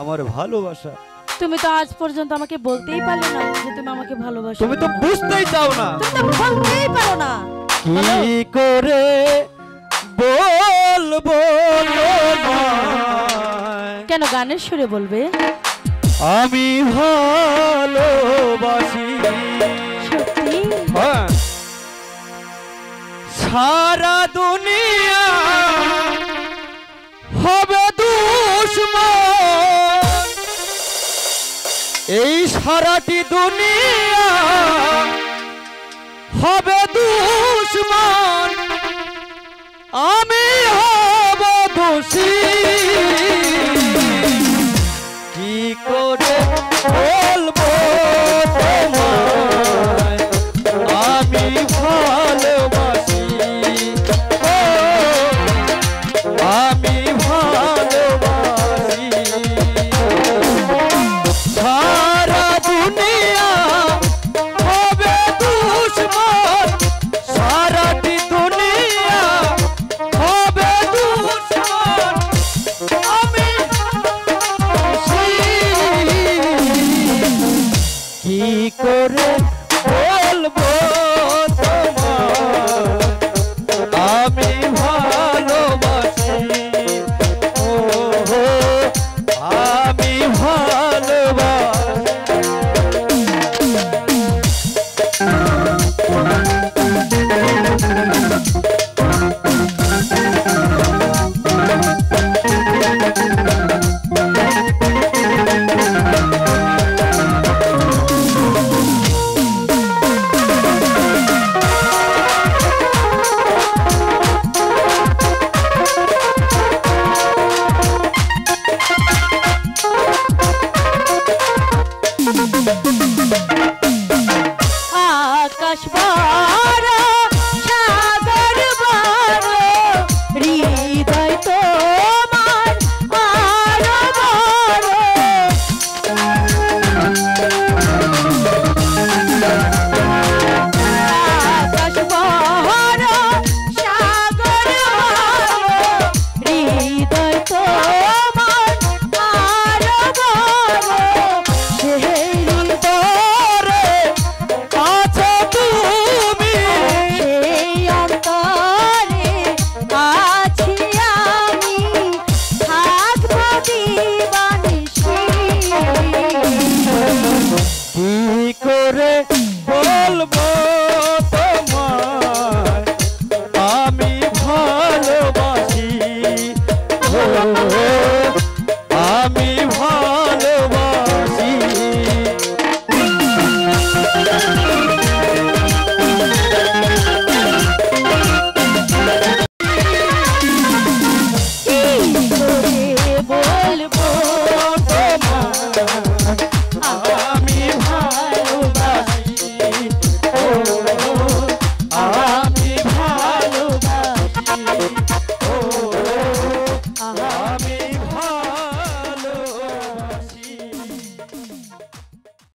আমার ভালোবাসা। তুমি তো আজ পর্যন্ত আমাকে বলতেই পারলে না যে তুমি আমাকে ভালোবাসো। তুমি তো বুঝতেই চাও না। তুমি তো বলতেই পারো না। কি করে বলবো তোমায়? কেন গানের সুরে বলবে? আমি ভালোবাসি সত্যি? হ্যাঁ। সারা দুনিয়া হবে দুশ্মন, এই সারাটি দুনিয়া হবে দুশ্মন, আমি হব দোষী। কি করে বলবো তোমায় আমি ভালোবাসি, ও আমি ভালোবাসি। সারা দুনিয়া হবে দুশ্মন, সারাটি দুনিয়া হবে দুশ্মন, আমি কি করে বলবো তোমায় আমি ভালোবাসি, ও আমি ভালোবাসি। আকাশ ভরা